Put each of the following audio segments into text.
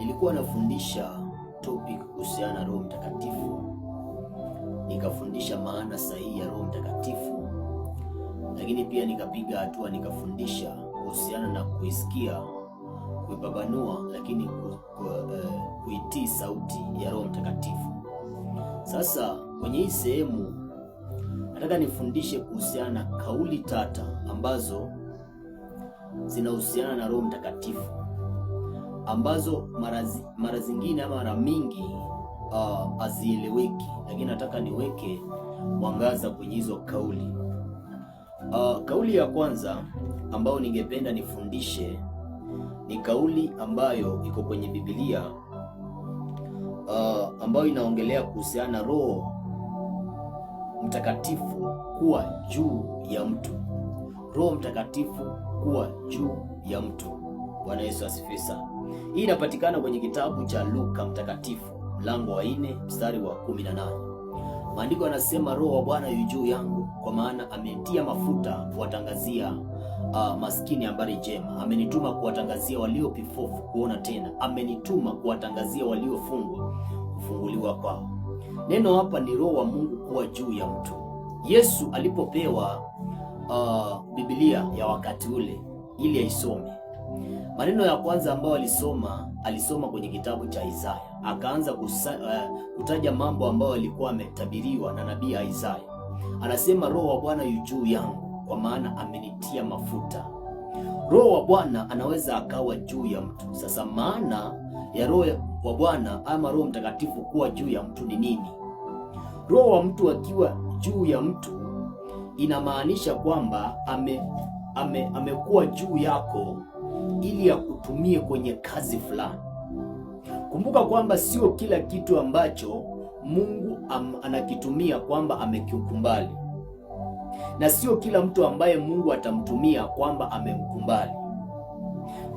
Nilikuwa nafundisha topic kuhusiana na Roho Mtakatifu, nikafundisha maana sahihi ya Roho Mtakatifu, lakini pia nikapiga hatua nikafundisha kuhusiana na kuisikia, kuibabanua, lakini kuitii sauti ya Roho Mtakatifu. Sasa kwenye hii sehemu nataka nifundishe kuhusiana na kauli tata ambazo zinahusiana na Roho Mtakatifu, ambazo mara zingine ama mara mingi hazieleweki, lakini nataka niweke mwangaza kwenye hizo kauli. Kauli ya kwanza ambayo ningependa nifundishe ni kauli ambayo iko kwenye Biblia, ambayo inaongelea kuhusiana na Roho Mtakatifu kuwa juu ya mtu. Roho Mtakatifu kuwa juu ya mtu. Bwana Yesu asifiwe sana. Hii inapatikana kwenye kitabu cha Luka Mtakatifu mlango wa 4 mstari wa 18. Maandiko yanasema, Roho wa Bwana yu juu yangu, kwa maana amenitia mafuta kuwatangazia maskini habari njema. Amenituma kuwatangazia walio vipofu kuona tena, amenituma kuwatangazia waliofungwa kufunguliwa kwao. Neno hapa ni Roho wa Mungu kuwa juu ya mtu. Yesu alipopewa Biblia ya wakati ule ili aisome, maneno ya kwanza ambayo alisoma kwenye kitabu cha Isaya. Akaanza kutaja mambo ambayo alikuwa ametabiriwa na nabii Isaya. Anasema, Roho wa Bwana yu juu yangu, kwa maana amenitia mafuta. Roho wa Bwana anaweza akawa juu ya mtu. Sasa maana ya Roho wa Bwana ama Roho Mtakatifu kuwa juu ya mtu ni nini? Roho wa mtu akiwa juu ya mtu inamaanisha kwamba amekuwa juu yako ili akutumie kwenye kazi fulani. Kumbuka kwamba sio kila kitu ambacho Mungu anakitumia kwamba amekikumbali, na sio kila mtu ambaye Mungu atamtumia kwamba amemkumbali.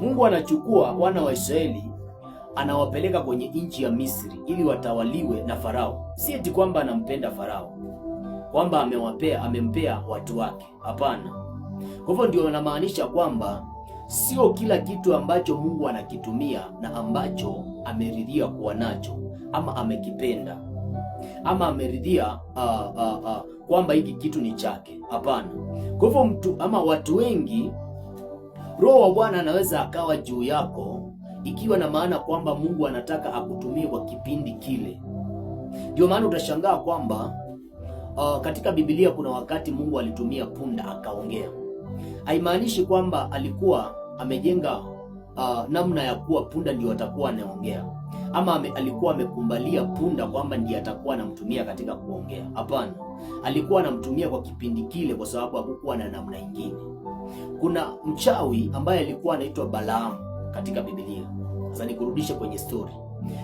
Mungu anachukua wana wa Israeli anawapeleka kwenye nchi ya Misri ili watawaliwe na Farao. Si eti kwamba anampenda Farao, kwamba amempea watu wake. Hapana. Kwa hivyo ndio anamaanisha kwamba sio kila kitu ambacho Mungu anakitumia na ambacho ameridhia kuwa nacho ama amekipenda ama ameridhia kwamba hiki kitu ni chake. Hapana. Kwa hivyo mtu ama watu wengi, Roho wa Bwana anaweza akawa juu yako ikiwa na maana kwamba Mungu anataka akutumie kwa kipindi kile. Ndio maana utashangaa kwamba katika Biblia kuna wakati Mungu alitumia punda akaongea. Haimaanishi kwamba alikuwa amejenga namna ya kuwa punda ndio atakuwa anaongea, ama alikuwa amekumbalia punda kwamba ndiye atakuwa anamtumia katika kuongea. Hapana, alikuwa anamtumia kwa kipindi kile, kwa sababu hakukuwa na namna nyingine. Kuna mchawi ambaye alikuwa anaitwa Balaamu katika Biblia. Sasa nikurudishe kwenye story.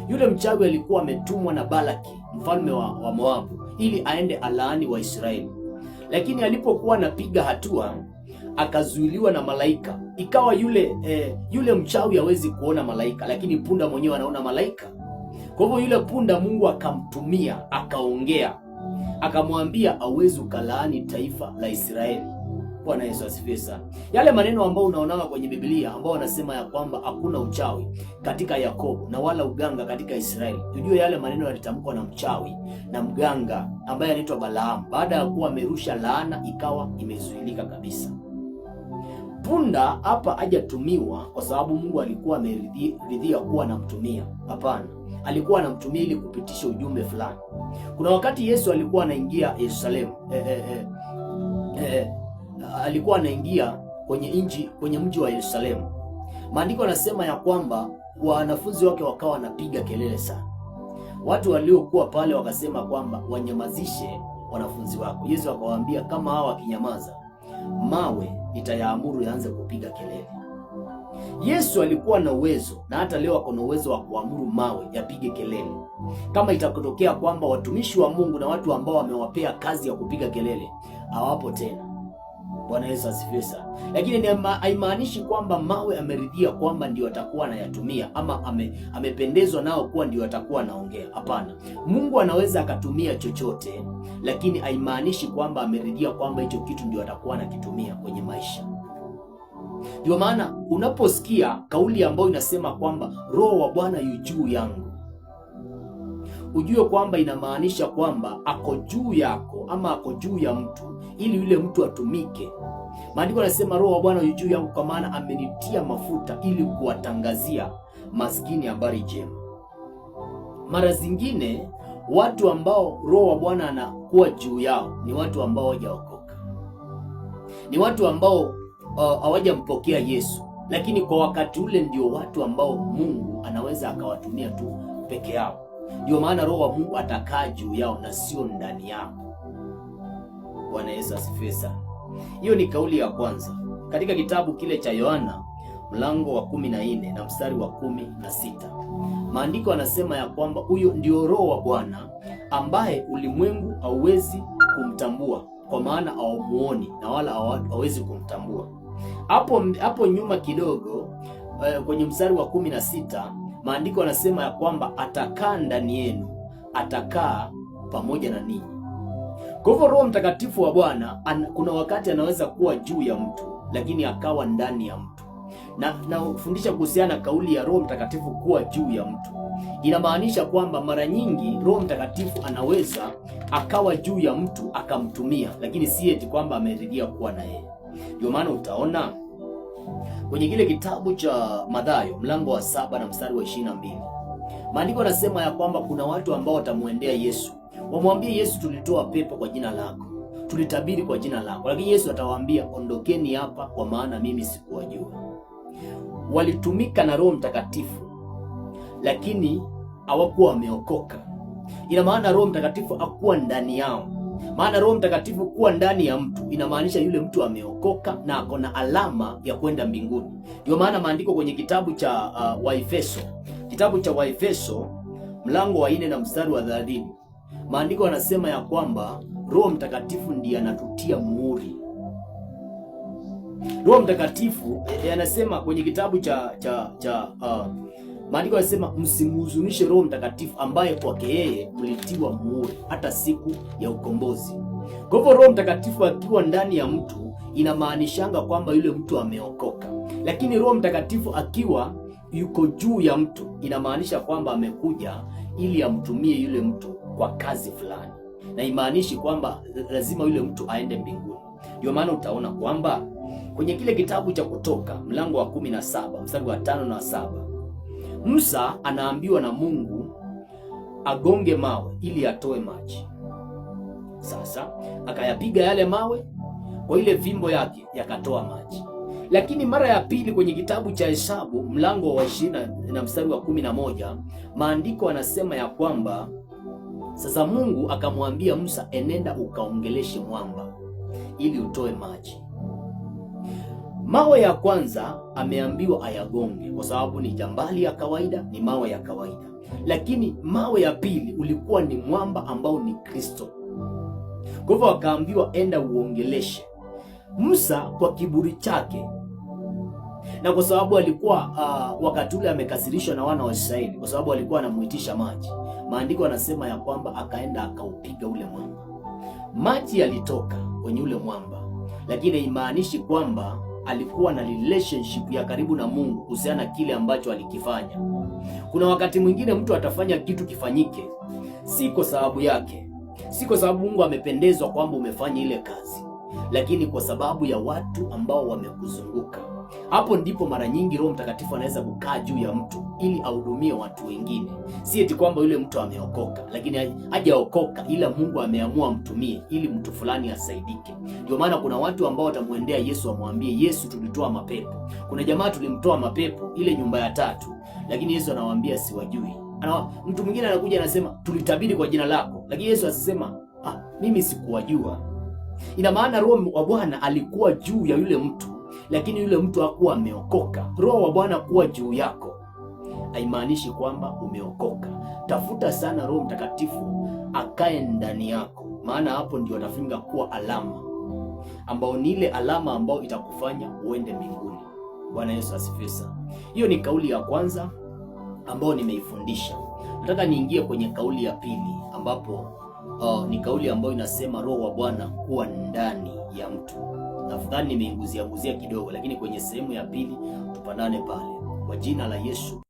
Yule mchawi alikuwa ametumwa na Balaki, mfalme wa Moabu, ili aende alaani wa Israeli. Lakini alipokuwa anapiga hatua akazuiliwa na malaika. Ikawa yule mchawi hawezi kuona malaika, lakini punda mwenyewe anaona malaika. Kwa hivyo yule punda Mungu akamtumia akaongea, akamwambia hauwezi ukalaani taifa la Israeli. Bwana Yesu asifiwe sana. Yale maneno ambayo unaonanga kwenye Biblia ambao wanasema ya kwamba hakuna uchawi katika Yakobo na wala uganga katika Israeli, tujue yale maneno yalitamkwa na mchawi na mganga ambaye anaitwa Balaamu, baada ya kuwa amerusha laana ikawa imezuilika kabisa. Punda hapa hajatumiwa kwa sababu Mungu alikuwa ameridhia kuwa anamtumia. Hapana, alikuwa anamtumia ili kupitisha ujumbe fulani. Kuna wakati Yesu alikuwa anaingia Yerusalemu, alikuwa anaingia kwenye mji wa Yerusalemu. Maandiko yanasema ya kwamba wanafunzi wake wakawa wanapiga kelele sana. Watu waliokuwa pale wakasema kwamba wanyamazishe wanafunzi wako. Yesu akawaambia, kama hawa wakinyamaza, mawe itayaamuru yaanze kupiga kelele. Yesu alikuwa na uwezo, na hata leo ako na uwezo wa kuamuru mawe yapige kelele, kama itakotokea kwamba watumishi wa Mungu na watu ambao wamewapea kazi ya kupiga kelele hawapo tena. Bwana Yesu asifiwe sana. Lakini haimaanishi kwamba mawe ameridhia kwamba ndio atakuwa anayatumia ama amependezwa nao kuwa ndio atakuwa anaongea. Hapana. Mungu anaweza akatumia chochote, lakini haimaanishi kwamba ameridhia kwamba hicho kitu ndio atakuwa anakitumia kwenye maisha. Ndio maana unaposikia kauli ambayo inasema kwamba Roho wa Bwana yu juu yangu, ujue kwamba inamaanisha kwamba ako juu yako ama ako juu ya mtu ili yule mtu atumike. Maandiko yanasema Roho wa Bwana yu juu yangu kwa maana amenitia mafuta ili kuwatangazia maskini habari njema. Mara zingine watu ambao Roho wa Bwana anakuwa juu yao ni watu ambao hawajaokoka, ni watu ambao hawajampokea Yesu, lakini kwa wakati ule ndio watu ambao Mungu anaweza akawatumia tu peke yao. Ndio maana Roho wa Mungu atakaa juu yao na sio ndani yao. Bwana Yesu asifiwe sana. Hiyo ni kauli ya kwanza katika kitabu kile cha Yohana mlango wa 14 na mstari wa 16. Maandiko yanasema ya kwamba huyo ndio Roho wa Bwana ambaye ulimwengu hauwezi kumtambua kwa maana haumuoni na wala hawezi kumtambua. Hapo nyuma kidogo kwenye mstari wa 16 maandiko yanasema ya kwamba atakaa ndani yenu, atakaa pamoja na ninyi. Kwa hivyo Roho Mtakatifu wa Bwana kuna wakati anaweza kuwa juu ya mtu lakini akawa ndani ya mtu. Na kufundisha kuhusiana na kauli ya Roho Mtakatifu kuwa juu ya mtu, inamaanisha kwamba mara nyingi Roho Mtakatifu anaweza akawa juu ya mtu akamtumia, lakini si eti kwamba ameridhia kuwa na yeye. Ndio maana utaona kwenye kile kitabu cha Mathayo mlango wa 7 na mstari wa 22 maandiko yanasema ya kwamba kuna watu ambao watamwendea Yesu, wamwambie Yesu, tulitoa pepo kwa jina lako, tulitabiri kwa jina lako, lakini Yesu atawaambia, ondokeni hapa kwa maana mimi sikuwajua. Walitumika na Roho Mtakatifu lakini hawakuwa wameokoka. Ina maana Roho Mtakatifu hakuwa ndani yao. Maana Roho Mtakatifu kuwa ndani ya mtu inamaanisha yule mtu ameokoka na ako na alama ya kwenda mbinguni. Ndio maana maandiko kwenye kitabu cha Waefeso mlango wa 4 na mstari wa 30 maandiko yanasema ya kwamba Roho Mtakatifu ndiye anatutia muhuri. Roho Mtakatifu anasema kwenye kitabu maandiko yanasema msimhuzunishe Roho Mtakatifu ambaye kwake yeye mlitiwa muhuri hata siku ya ukombozi. Kwa hivyo Roho Mtakatifu akiwa ndani ya mtu inamaanishanga kwamba yule mtu ameokoka, lakini Roho Mtakatifu akiwa yuko juu ya mtu inamaanisha kwamba amekuja ili amtumie yule mtu kwa kazi fulani, na imaanishi kwamba lazima yule mtu aende mbinguni. Ndio maana utaona kwamba kwenye kile kitabu cha Kutoka mlango wa 17 mstari wa 5 na 7 Musa anaambiwa na Mungu agonge mawe ili atoe maji. Sasa akayapiga yale mawe kwa ile fimbo yake yakatoa maji. Lakini mara ya pili kwenye kitabu cha Hesabu mlango wa 20 na mstari wa 11 maandiko anasema ya kwamba sasa Mungu akamwambia Musa, enenda ukaongeleshe mwamba ili utoe maji. Mawe ya kwanza ameambiwa ayagonge kwa sababu ni jambali ya kawaida, ni mawe ya kawaida. Lakini mawe ya pili ulikuwa ni mwamba ambao ni Kristo. Kwa hivyo akaambiwa enda uongeleshe. Musa kwa kiburi chake na kwa sababu alikuwa wakati ule amekasirishwa na wana wa Israeli kwa sababu alikuwa anamuitisha maji, maandiko anasema ya kwamba akaenda akaupiga ule mwamba. Maji yalitoka kwenye ule mwamba, lakini haimaanishi kwamba alikuwa na relationship ya karibu na Mungu kuhusiana na kile ambacho alikifanya. Kuna wakati mwingine mtu atafanya kitu kifanyike si kwa sababu yake, si kwa sababu Mungu amependezwa kwamba umefanya ile kazi, lakini kwa sababu ya watu ambao wamekuzunguka. Hapo ndipo mara nyingi Roho Mtakatifu anaweza kukaa juu ya mtu ili ahudumie watu wengine. Si eti kwamba yule mtu ameokoka, lakini hajaokoka, ila Mungu ameamua mtumie ili mtu fulani asaidike. Ndio maana kuna watu ambao watamwendea Yesu wamwambie, Yesu, tulitoa mapepo. Kuna jamaa tulimtoa mapepo ile nyumba ya 3, lakini Yesu anawaambia siwajui. Mtu mwingine anakuja anasema tulitabiri kwa jina lako, lakini Yesu asisema mimi sikuwajua. Ina maana Roho wa Bwana alikuwa juu ya yule mtu, lakini yule mtu hakuwa ameokoka. Roho wa Bwana kuwa juu yako haimaanishi kwamba umeokoka. Tafuta sana Roho Mtakatifu akae ndani yako, maana hapo ndio atafunga kuwa alama ambao ni ile alama ambao itakufanya uende mbinguni. Bwana Yesu asifiwe sana. Hiyo ni kauli ya kwanza ambao nimeifundisha. Nataka niingie kwenye kauli ya pili ambapo ni kauli ambayo inasema Roho wa Bwana kuwa ndani ya mtu. Nadhani nimeinguzia kidogo, lakini kwenye sehemu ya pili tupanane pale. Kwa jina la Yesu.